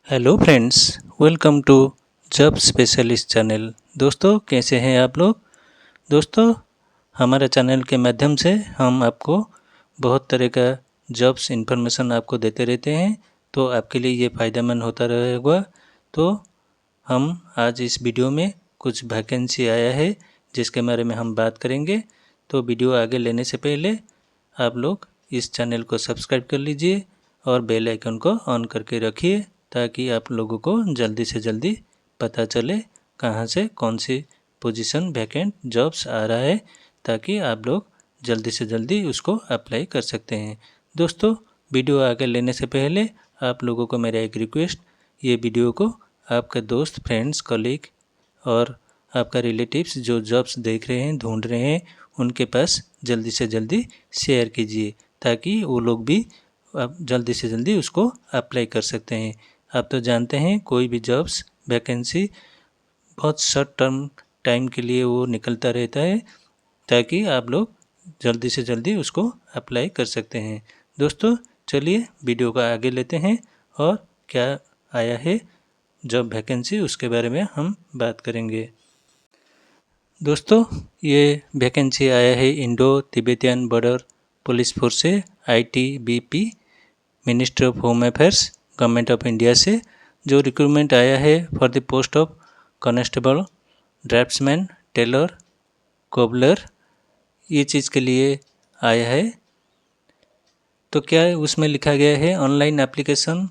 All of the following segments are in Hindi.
Hello friends, welcome to job specialist channel. दोस्तों, कैसे हैं आप लोग। दोस्तों, हमारे चैनल के माध्यम से हम आपको बहुत तरह का जॉब्स इन्फॉर्मेशन आपको देते रहते हैं, तो आपके लिए ये फ़ायदेमंद होता रहेगा। तो हम आज इस वीडियो में कुछ वैकेंसी आया है जिसके बारे में हम बात करेंगे। तो वीडियो आगे लेने से पहले आप लोग इस चैनल को सब्सक्राइब कर लीजिए और बेल आइकन को ऑन करके रखिए ताकि आप लोगों को जल्दी से जल्दी पता चले कहाँ से कौन सी पोजीशन वैकेंट जॉब्स आ रहा है, ताकि आप लोग जल्दी से जल्दी उसको अप्लाई कर सकते हैं। दोस्तों, वीडियो आगे लेने से पहले आप लोगों को मेरा एक रिक्वेस्ट, ये वीडियो को आपके दोस्त, फ्रेंड्स, कलीग और आपका रिलेटिव्स जो जॉब्स देख रहे हैं, ढूंढ रहे हैं, उनके पास जल्दी से जल्दी शेयर कीजिए ताकि वो लोग भी आप जल्दी से जल्दी उसको अप्लाई कर सकते हैं। आप तो जानते हैं कोई भी जॉब्स वैकेंसी बहुत शॉर्ट टर्म टाइम के लिए वो निकलता रहता है, ताकि आप लोग जल्दी से जल्दी उसको अप्लाई कर सकते हैं। दोस्तों, चलिए वीडियो को आगे लेते हैं और क्या आया है जॉब वैकेंसी उसके बारे में हम बात करेंगे। दोस्तों, ये वैकेंसी आया है Indo Tibetan border police force से, ITBP, ministry of home affairs, government of India से। जो रिक्रूटमेंट आया है for the post of constable, draftsman, tailor, cobbler, ये चीज़ के लिए आया है। तो क्या उसमें लिखा गया है, online application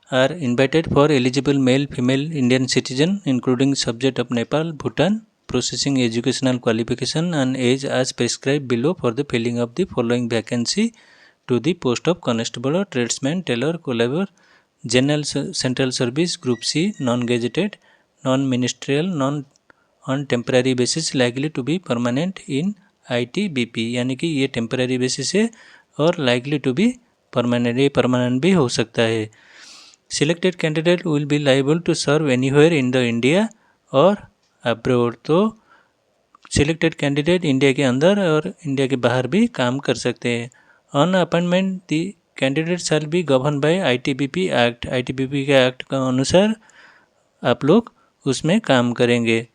are invited for eligible male female Indian citizen including subject of Nepal, Bhutan, processing educational qualification and age as prescribed below for the filling of the following vacancy to the post of constable or tradesman, tailor, cobbler, general central service, group C, non-gazetted, non-ministerial, non on temporary basis, likely to be permanent in ITBP। यानी कि ये टेम्पररी बेसिस है और लाइकली टू बी परमानेंट, ये परमानेंट भी हो सकता है। Selected candidate will be liable to serve anywhere in the India और अब्रोड। तो सिलेक्टेड कैंडिडेट इंडिया के अंदर और इंडिया के बाहर भी काम कर सकते हैं। On appointment the candidate shall be govern by ITBP act. ITBP के एक्ट के अनुसार आप लोग उसमें काम करेंगे।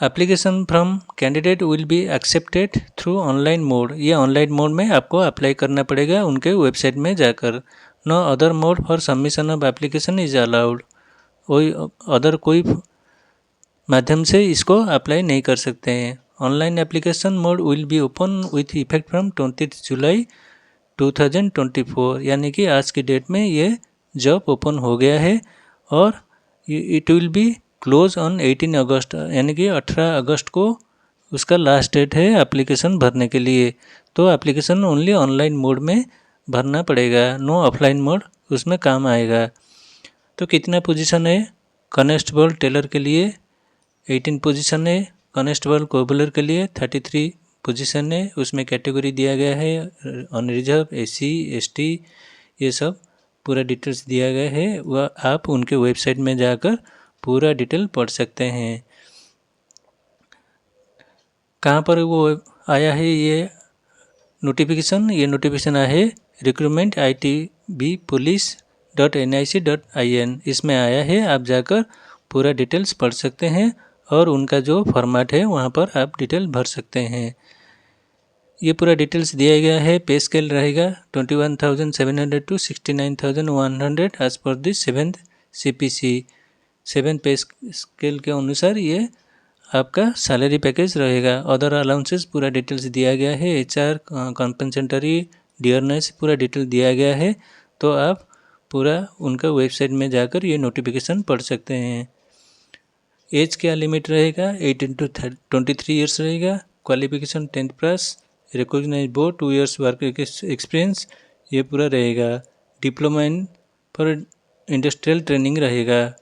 Application from candidate will be accepted through online mode. ये ऑनलाइन मोड में आपको अप्लाई करना पड़ेगा उनके वेबसाइट में जाकर। No other mode for submission of application is allowed. कोई अदर कोई माध्यम से इसको अप्लाई नहीं कर सकते हैं। Online application mode will be open with effect from 20 जुलाई 2024। यानी कि आज की डेट में ये जॉब ओपन हो गया है और it will be close on 18 अगस्त, यानी कि 18 अगस्त को उसका लास्ट डेट है एप्लीकेशन भरने के लिए। तो एप्लीकेशन ओनली ऑनलाइन मोड में भरना पड़ेगा, नो ऑफलाइन मोड उसमें काम आएगा। तो कितना पोजीशन है, कॉन्स्टेबल टेलर के लिए 18 पोजीशन है, कॉन्स्टेबल कोबलर के लिए 33 पोजीशन है। उसमें कैटेगरी दिया गया है ऑन रिजर्व, SC ST, ये सब पूरा डिटेल्स दिया गया है। वह आप उनके वेबसाइट में जाकर पूरा डिटेल पढ़ सकते हैं। कहाँ पर वो आया है ये नोटिफिकेशन, ये नोटिफिकेशन आया है रिक्रूटमेंट ITBpolice.nic.in, इसमें आया है। आप जाकर पूरा डिटेल्स पढ़ सकते हैं और उनका जो फॉर्मेट है वहाँ पर आप डिटेल भर सकते हैं। ये पूरा डिटेल्स दिया गया है। पे स्केल रहेगा 21,700 to 69,100 as per the 7th CPC। 7 pay scale के अनुसार ये आपका सैलरी पैकेज रहेगा। अदर अलाउंसेस पूरा डिटेल्स दिया गया है। HR कॉम्पेंसेटरी डियरनेस पूरा डिटेल दिया गया है। तो आप पूरा उनका वेबसाइट में जाकर ये नोटिफिकेशन पढ़ सकते हैं। एज क्या लिमिट रहेगा, 18 to 23 ईयर्स रहेगा। Qualification 10th plus, recognize board, 2 years work experience, ये पूरा रहेगा। Diploma in for industrial training रहेगा।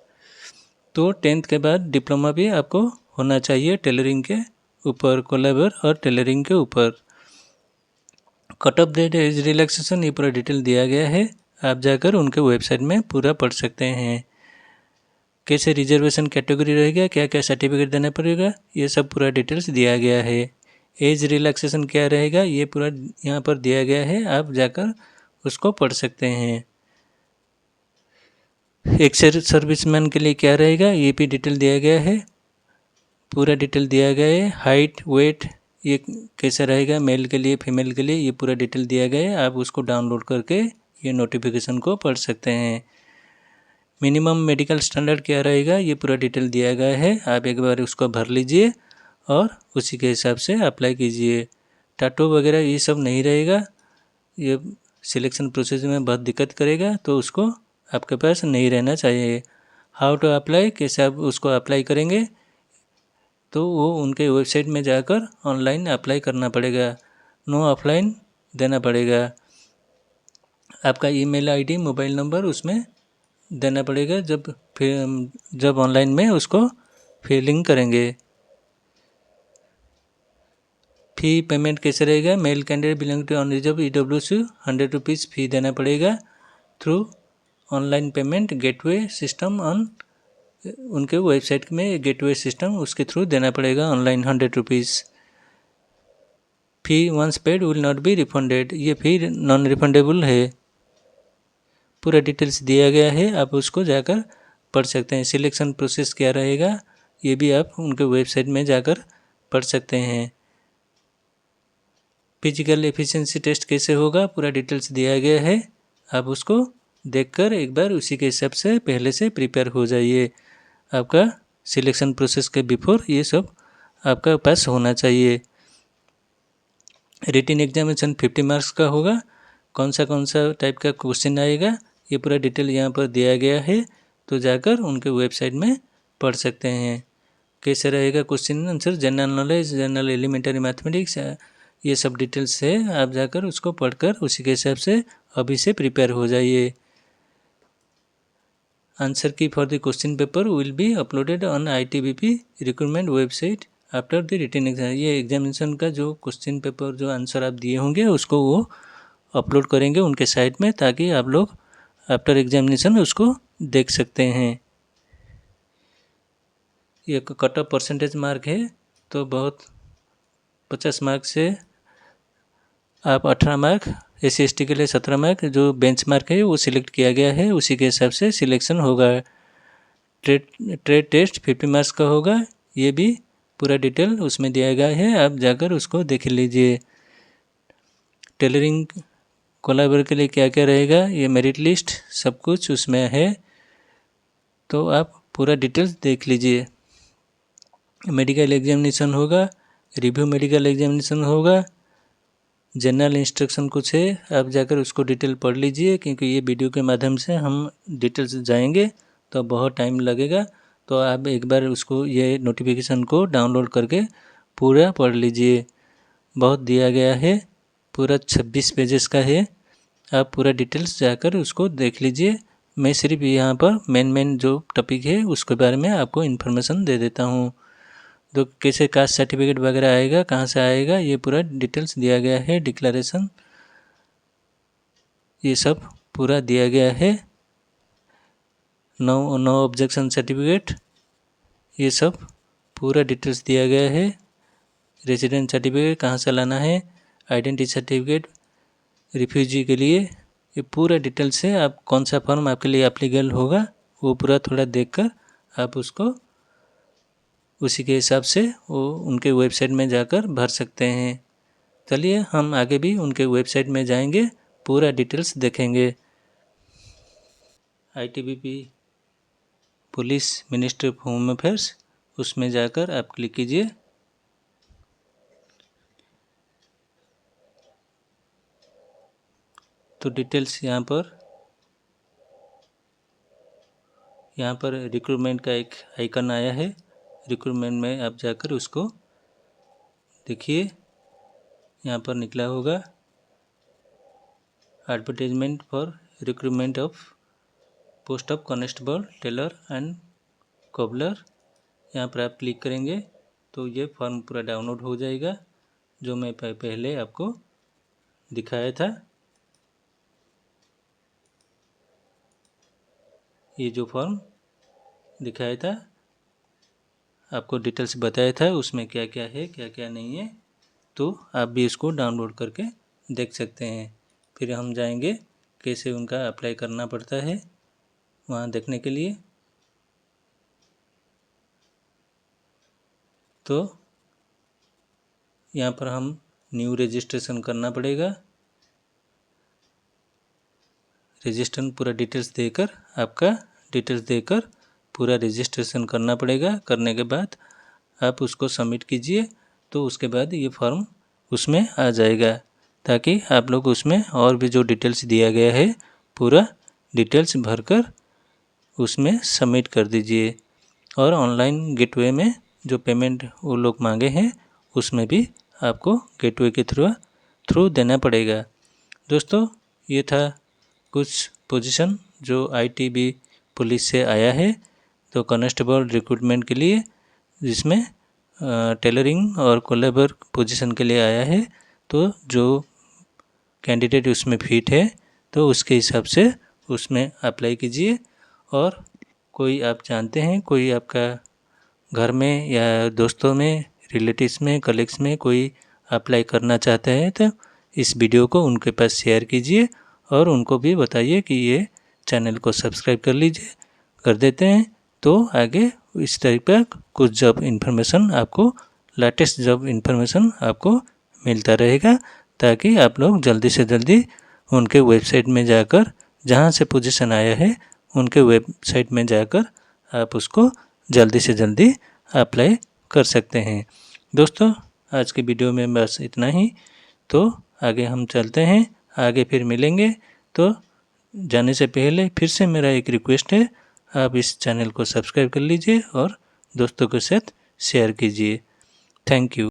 तो 10th के बाद डिप्लोमा भी आपको होना चाहिए टेलरिंग के ऊपर, कोलैबर और टेलरिंग के ऊपर। Cut off date, age relaxation, ये पूरा डिटेल दिया गया है। आप जाकर उनके वेबसाइट में पूरा पढ़ सकते हैं। कैसे रिजर्वेशन कैटेगरी रहेगा, क्या क्या सर्टिफिकेट देना पड़ेगा, ये सब पूरा डिटेल्स दिया गया है। एज रिलैक्सेशन क्या रहेगा, ये पूरा यहाँ पर दिया गया है। आप जाकर उसको पढ़ सकते हैं। एक सर्विसमैन के लिए क्या रहेगा, ये भी डिटेल दिया गया है, पूरा डिटेल दिया गया है। हाइट, वेट, ये कैसा रहेगा, मेल के लिए, फीमेल के लिए, ये पूरा डिटेल दिया गया है। आप उसको डाउनलोड करके ये नोटिफिकेशन को पढ़ सकते हैं। मिनिमम मेडिकल स्टैंडर्ड क्या रहेगा, ये पूरा डिटेल दिया गया है। आप एक बार उसको भर लीजिए और उसी के हिसाब से अप्लाई कीजिए। टाटू वगैरह ये सब नहीं रहेगा, ये सिलेक्शन प्रोसेस में बहुत दिक्कत करेगा, तो उसको आपके पास नहीं रहना चाहिए। हाउ टू अप्लाई, कैसे आप उसको अप्लाई करेंगे, तो वो उनके वेबसाइट में जाकर ऑनलाइन अप्लाई करना पड़ेगा, नो ऑफलाइन देना पड़ेगा। आपका ईमेल आईडी, मोबाइल नंबर उसमें देना पड़ेगा जब ऑनलाइन में उसको फिलिंग करेंगे। फ़ी पेमेंट कैसे रहेगा, male candidate belong to unreserved EWC 100 rupees fee देना पड़ेगा through online payment gateway system on, उनके वेबसाइट में गेटवे सिस्टम उसके थ्रू देना पड़ेगा online 100 rupees. Fee once paid will not be refunded, ये फ़ी नॉन रिफंडेबल है। पूरा डिटेल्स दिया गया है, आप उसको जाकर पढ़ सकते हैं। सिलेक्शन प्रोसेस क्या रहेगा, ये भी आप उनके वेबसाइट में जाकर पढ़ सकते हैं। फिजिकल एफिशिएंसी टेस्ट कैसे होगा, पूरा डिटेल्स दिया गया है। आप उसको देखकर एक बार उसी के हिसाब से पहले से प्रिपेयर हो जाइए। आपका सिलेक्शन प्रोसेस के बिफोर ये सब आपका पास होना चाहिए। रिटन एग्जामिनेशन 50 मार्क्स का होगा। कौन सा टाइप का क्वेश्चन आएगा, ये पूरा डिटेल यहाँ पर दिया गया है, तो जाकर उनके वेबसाइट में पढ़ सकते हैं। कैसे रहेगा question answer, general knowledge, general elementary mathematics, ये सब डिटेल्स है। आप जाकर उसको पढ़कर उसी के हिसाब से अभी से प्रिपेयर हो जाइए। Answer key for the question paper will be uploaded on ITBP recruitment website after the written exam. ये एग्जामिनेशन का जो क्वेश्चन पेपर, जो आंसर आप दिए होंगे, उसको वो अपलोड करेंगे उनके साइट में, ताकि आप लोग आफ्टर एग्जामिनेशन उसको देख सकते हैं। ये कट ऑफ परसेंटेज मार्क है, तो बहुत 50 मार्क से आप 18 मार्क, SC/ST के लिए 17 मार्क, जो बेंच मार्क है वो सिलेक्ट किया गया है, उसी के हिसाब से सिलेक्शन होगा। ट्रेड टेस्ट 50 मार्क्स का होगा, ये भी पूरा डिटेल उसमें दिया गया है, आप जाकर उसको देख लीजिए। टेलरिंग कोलाबर के लिए क्या क्या रहेगा, ये मेरिट लिस्ट सब कुछ उसमें है, तो आप पूरा डिटेल्स देख लीजिए। मेडिकल एग्जामिनेशन होगा, रिव्यू मेडिकल एग्जामिनेशन होगा, जनरल इंस्ट्रक्शन कुछ है, आप जाकर उसको डिटेल पढ़ लीजिए, क्योंकि ये वीडियो के माध्यम से हम डिटेल्स जाएंगे तो बहुत टाइम लगेगा, तो आप एक बार उसको, ये नोटिफिकेशन को डाउनलोड करके पूरा पढ़ लीजिए। बहुत दिया गया है, पूरा 26 पेजेस का है, आप पूरा डिटेल्स जाकर उसको देख लीजिए। मैं सिर्फ यहाँ पर मेन जो टॉपिक है उसके बारे में आपको इन्फॉर्मेशन दे देता हूँ। तो कैसे कास्ट सर्टिफिकेट वगैरह आएगा, कहाँ से आएगा, ये पूरा डिटेल्स दिया गया है। डिक्लेरेशन, ये सब पूरा दिया गया है। नो ऑब्जेक्शन सर्टिफिकेट, ये सब पूरा डिटेल्स दिया गया है। रेजिडेंट सर्टिफिकेट कहाँ से लाना है, आइडेंटिटी सर्टिफिकेट रिफ्यूजी के लिए, ये पूरा डिटेल्स है। आप कौन सा फॉर्म आपके लिए एप्लीकेबल होगा, वो पूरा थोड़ा देखकर आप उसको उसी के हिसाब से वो उनके वेबसाइट में जाकर भर सकते हैं। चलिए हम आगे भी उनके वेबसाइट में जाएंगे, पूरा डिटेल्स देखेंगे। ITBP police ministry of home affairs, उसमें जाकर आप क्लिक कीजिए। तो डिटेल्स यहाँ पर रिक्रूटमेंट का एक आइकन आया है। रिक्रूटमेंट में आप जाकर उसको देखिए, यहाँ पर निकला होगा advertisement for recruitment of post of constable, tailor and cobbler. यहाँ पर आप क्लिक करेंगे तो ये फॉर्म पूरा डाउनलोड हो जाएगा, जो मैं पहले आपको दिखाया था। ये जो फॉर्म दिखाया था, आपको डिटेल्स बताया था, उसमें क्या क्या है क्या क्या नहीं है, तो आप भी इसको डाउनलोड करके देख सकते हैं। फिर हम जाएंगे कैसे उनका अप्लाई करना पड़ता है वहाँ देखने के लिए। तो यहाँ पर हम न्यू रजिस्ट्रेशन करना पड़ेगा। रजिस्ट्रेशन पूरा डिटेल्स देकर, आपका डिटेल्स देकर पूरा रजिस्ट्रेशन करना पड़ेगा। करने के बाद आप उसको सबमिट कीजिए, तो उसके बाद ये फॉर्म उसमें आ जाएगा, ताकि आप लोग उसमें और भी जो डिटेल्स दिया गया है पूरा डिटेल्स भरकर उसमें सबमिट कर दीजिए। और ऑनलाइन गेटवे में जो पेमेंट वो लोग मांगे हैं उसमें भी आपको गेटवे के थ्रू देना पड़ेगा। दोस्तों, ये था कुछ पोजीशन जो आईटीबी पुलिस से आया है, तो कांस्टेबल रिक्रूटमेंट के लिए, जिसमें टेलरिंग और कोलेबर पोजीशन के लिए आया है। तो जो कैंडिडेट उसमें फिट है तो उसके हिसाब से उसमें अप्लाई कीजिए। और कोई आप जानते हैं, कोई आपका घर में या दोस्तों में, रिलेटिव्स में, कलीग्स में कोई अप्लाई करना चाहता है तो इस वीडियो को उनके पास शेयर कीजिए और उनको भी बताइए कि ये चैनल को सब्सक्राइब कर देते हैं, तो आगे इस तरह का कुछ जॉब इन्फॉर्मेशन आपको, लेटेस्ट जॉब इन्फॉर्मेशन आपको मिलता रहेगा, ताकि आप लोग जल्दी से जल्दी उनके वेबसाइट में जाकर, जहाँ से पोजीशन आया है उनके वेबसाइट में जाकर आप उसको जल्दी से जल्दी अप्लाई कर सकते हैं। दोस्तों, आज की वीडियो में बस इतना ही। तो आगे हम चलते हैं, आगे फिर मिलेंगे। तो जाने से पहले फिर से मेरा एक रिक्वेस्ट है, आप इस चैनल को सब्सक्राइब कर लीजिए और दोस्तों के साथ शेयर कीजिए। Thank you.